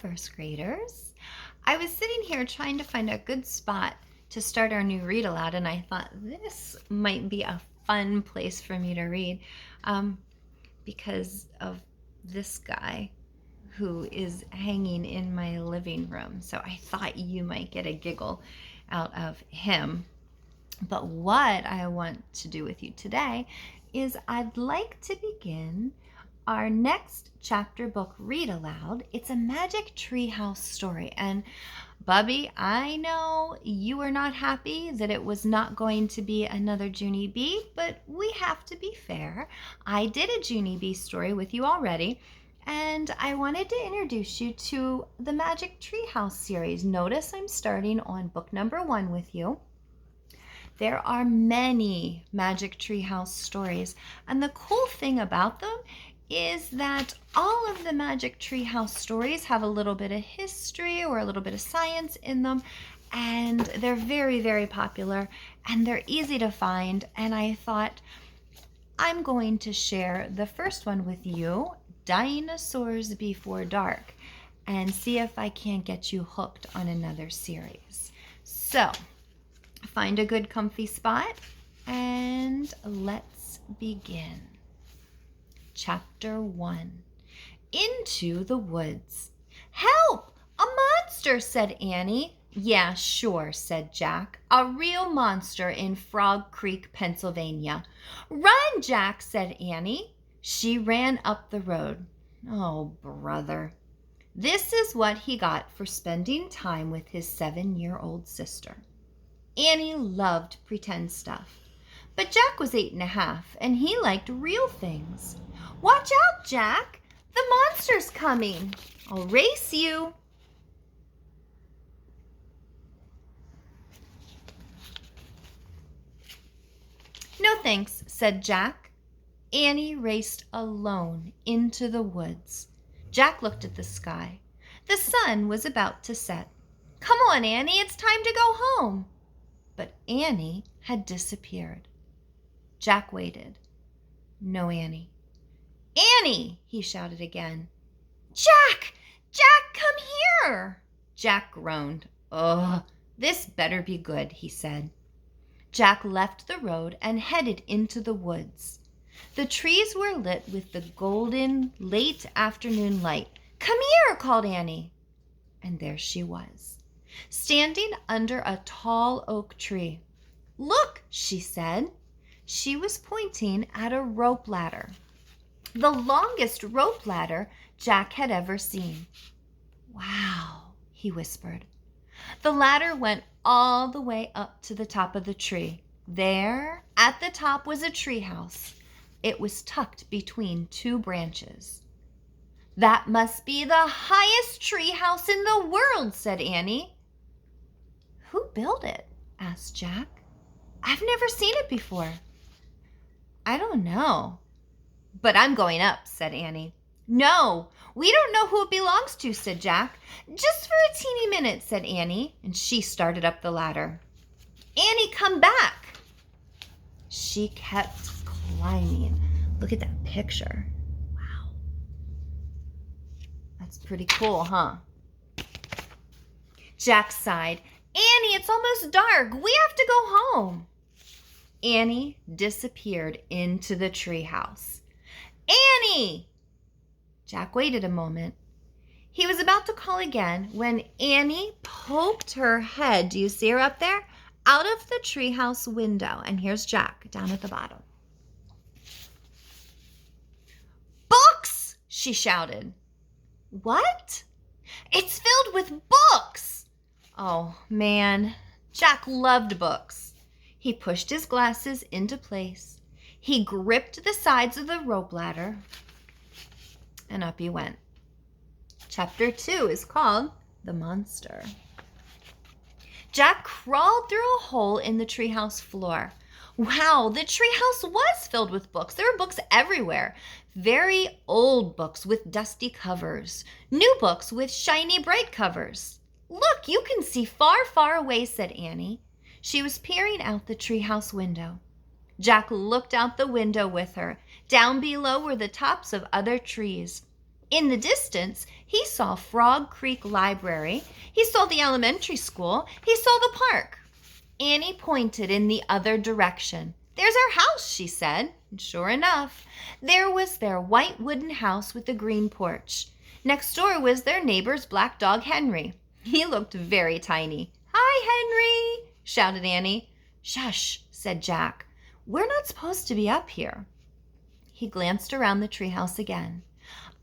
first graders. I was sitting here trying to find a good spot to start our new read aloud, and I thought this might be a fun place for me to read because of this guy who is hanging in my living room. So I thought you might get a giggle out of him. But what I want to do with you today is I'd like to begin our next chapter book read aloud. It's a magic treehouse story. And Bubby, I know you were not happy that it was not going to be another Junie B, but we have to be fair. I did a Junie B story with you already, and I wanted to introduce you to the Magic Treehouse series. Notice I'm starting on book number 1 with you. There are many Magic Treehouse stories, and the cool thing about them is that all of the Magic Treehouse stories have a little bit of history or a little bit of science in them, and they're very, very popular, and they're easy to find. And I thought I'm going to share the first one with you, Dinosaurs Before Dark, and see if I can't get you hooked on another series. So find a good comfy spot and let's begin. Chapter 1. Into the Woods. "Help! A monster!" said Annie. "Yeah, sure," said Jack. "A real monster in Frog Creek, Pennsylvania." "Run, Jack!" said Annie. She ran up the road. Oh, brother. This is what he got for spending time with his 7-year-old sister. Annie loved pretend stuff, but Jack was 8.5, and he liked real things. "Watch out, Jack! The monster's coming! I'll race you!" "No thanks," said Jack. Annie raced alone into the woods. Jack looked at the sky. The sun was about to set. "Come on, Annie, it's time to go home." But Annie had disappeared. Jack waited. No Annie. "Annie!" he shouted again. "Jack! Jack, come here!" Jack groaned. "Ugh, this better be good," he said. Jack left the road and headed into the woods. The trees were lit with the golden late afternoon light. "Come here!" called Annie. And there she was, standing under a tall oak tree. "Look," she said. She was pointing at a rope ladder. The longest rope ladder Jack had ever seen. "Wow," he whispered. The ladder went all the way up to the top of the tree. There, at the top, was a treehouse. It was tucked between 2 branches. "That must be the highest treehouse in the world," said Annie. "Who built it?" asked Jack. "I've never seen it before." "I don't know. But I'm going up," said Annie. "No, we don't know who it belongs to," said Jack. "Just for a teeny minute," said Annie, and she started up the ladder. "Annie, come back." She kept climbing. Look at that picture. Wow. That's pretty cool, huh? Jack sighed. "Annie, it's almost dark. We have to go home." Annie disappeared into the treehouse. "Annie!" Jack waited a moment. He was about to call again when Annie poked her head, do you see her up there? Out of the treehouse window. And here's Jack down at the bottom. "Books!" she shouted. "What?" "It's filled with books." Oh, man. Jack loved books. He pushed his glasses into place. He gripped the sides of the rope ladder, and up he went. Chapter 2 is called The Monster. Jack crawled through a hole in the treehouse floor. Wow, the treehouse was filled with books. There were books everywhere. Very old books with dusty covers. New books with shiny, bright covers. "Look, you can see far, far away," said Annie. She was peering out the treehouse window. Jack looked out the window with her. Down below were the tops of other trees. In the distance, he saw Frog Creek Library. He saw the elementary school. He saw the park. Annie pointed in the other direction. "There's our house," she said. And sure enough, there was their white wooden house with the green porch. Next door was their neighbor's black dog, Henry. He looked very tiny. "Hi, Henry," shouted Annie. "Shush," said Jack. "We're not supposed to be up here." He glanced around the treehouse again.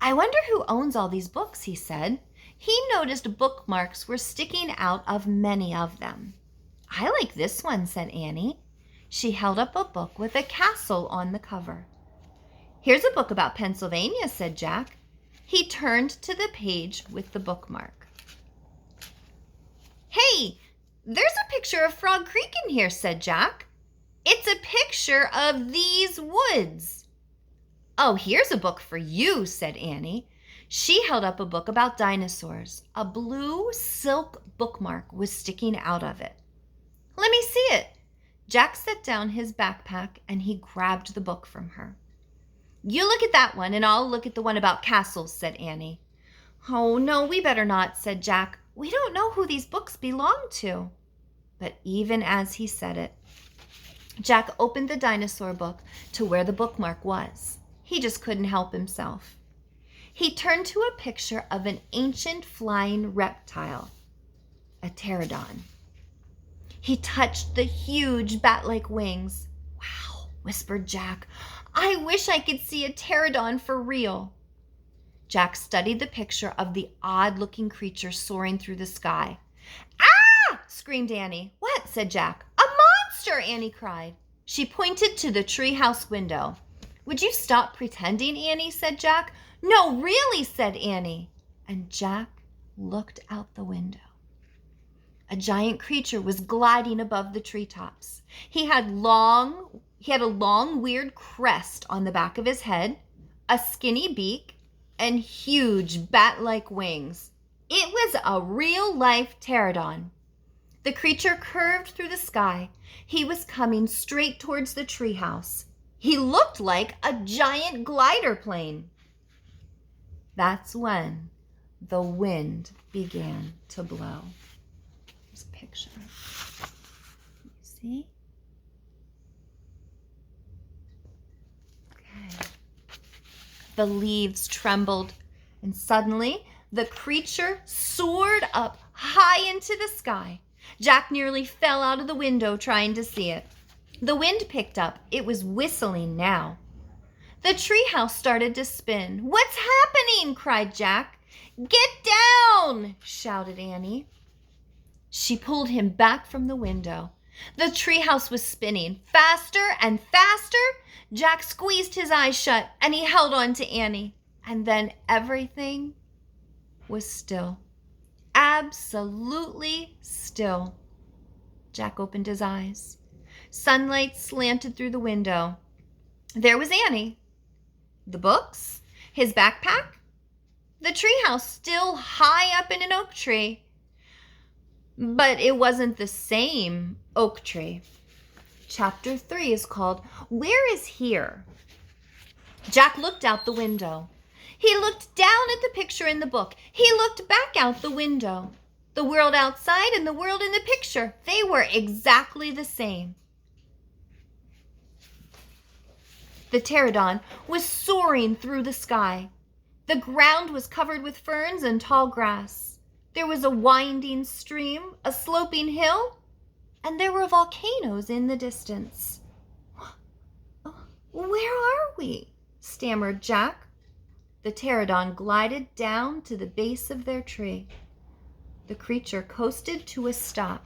"I wonder who owns all these books," he said. He noticed bookmarks were sticking out of many of them. "I like this one," said Annie. She held up a book with a castle on the cover. "Here's a book about Pennsylvania," said Jack. He turned to the page with the bookmark. "Hey, there's a picture of Frog Creek in here," said Jack. "It's a picture of these woods." "Oh, here's a book for you," said Annie. She held up a book about dinosaurs. A blue silk bookmark was sticking out of it. "Let me see it." Jack set down his backpack and he grabbed the book from her. "You look at that one and I'll look at the one about castles," said Annie. "Oh, no, we better not," said Jack. "We don't know who these books belong to." But even as he said it, Jack opened the dinosaur book to where the bookmark was. He just couldn't help himself. He turned to a picture of an ancient flying reptile, a pterodon. He touched the huge bat-like wings. "Wow," whispered Jack. "I wish I could see a pterodon for real." Jack studied the picture of the odd-looking creature soaring through the sky. "Ah!" screamed Annie. "What?" said Jack. "A monster!" Annie cried. She pointed to the treehouse window. "Would you stop pretending, Annie?" said Jack. "No, really," said Annie. And Jack looked out the window. A giant creature was gliding above the treetops. He had a long, weird crest on the back of his head, a skinny beak, and huge bat-like wings. It was a real-life pterodon. The creature curved through the sky. He was coming straight towards the treehouse. He looked like a giant glider plane. That's when the wind began to blow. Here's a picture. You see? Okay. The leaves trembled, and suddenly the creature soared up high into the sky. Jack nearly fell out of the window trying to see it. The wind picked up. It was whistling now. The treehouse started to spin. "What's happening?" cried Jack. "Get down!" shouted Annie. She pulled him back from the window. The treehouse was spinning faster and faster. Jack squeezed his eyes shut and he held on to Annie. And then everything was still. Absolutely still. Jack opened his eyes. Sunlight slanted through the window. There was Annie. The books, his backpack, the treehouse still high up in an oak tree. But it wasn't the same oak tree. Chapter 3 is called, "Where is Here?" Jack looked out the window. He looked down at the picture in the book. He looked back out the window. The world outside and the world in the picture, they were exactly the same. The pterodon was soaring through the sky. The ground was covered with ferns and tall grass. There was a winding stream, a sloping hill, and there were volcanoes in the distance. "Where are we?" stammered Jack. The pterodon glided down to the base of their tree. The creature coasted to a stop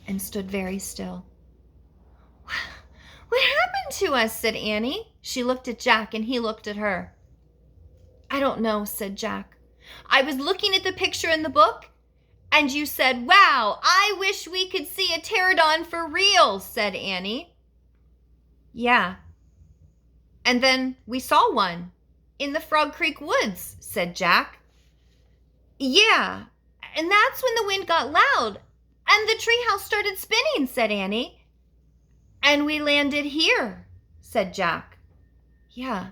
and stood very still. "What happened to us?" said Annie. She looked at Jack and he looked at her. "I don't know," said Jack. "I was looking at the picture in the book and you said, 'Wow, I wish we could see a pterodon for real,'" said Annie. "Yeah. And then we saw one in the Frog Creek woods," said Jack. "Yeah. And that's when the wind got loud and the treehouse started spinning," said Annie. "And we landed here," said Jack. "Yeah,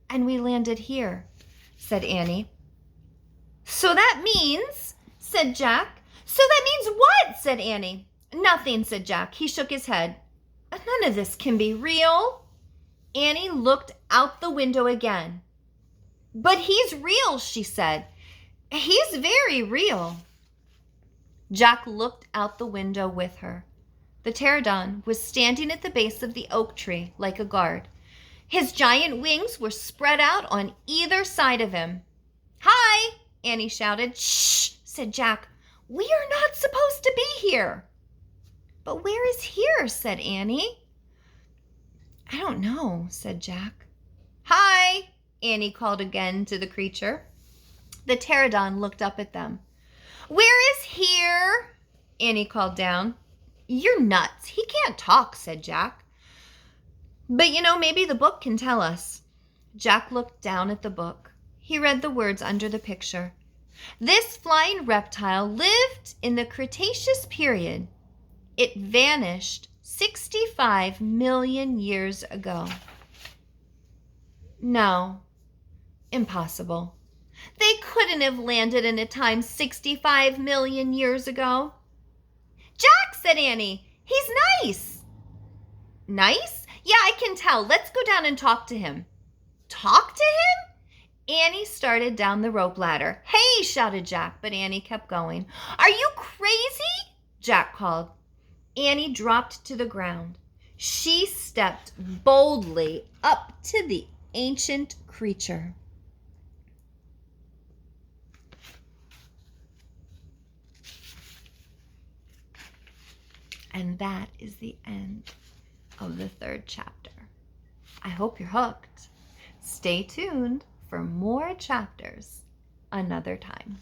and we landed here," said Annie. So that means, said Jack. So that means what? Said Annie. Nothing, said Jack. He shook his head. None of this can be real. Annie looked out the window again. But he's real, she said. He's very real. Jack looked out the window with her. The pterodon was standing at the base of the oak tree like a guard. His giant wings were spread out on either side of him. Hi, Annie shouted. Shh, said Jack. We are not supposed to be here. But where is here? Said Annie. I don't know, said Jack. Hi, Annie called again to the creature. The pterodon looked up at them. Where is here? Annie called down. You're nuts. He can't talk, said Jack. But maybe the book can tell us. Jack looked down at the book. He read the words under the picture. This flying reptile lived in the Cretaceous period. It vanished 65 million years ago. No, impossible. They couldn't have landed in a time 65 million years ago. Jack, said Annie, he's nice. Nice? Yeah, I can tell. Let's go down and talk to him. Talk to him? Annie started down the rope ladder. Hey, shouted Jack, but Annie kept going. Are you crazy? Jack called. Annie dropped to the ground. She stepped boldly up to the ancient creature. And that is the end of the 3rd chapter. I hope you're hooked. Stay tuned for more chapters another time.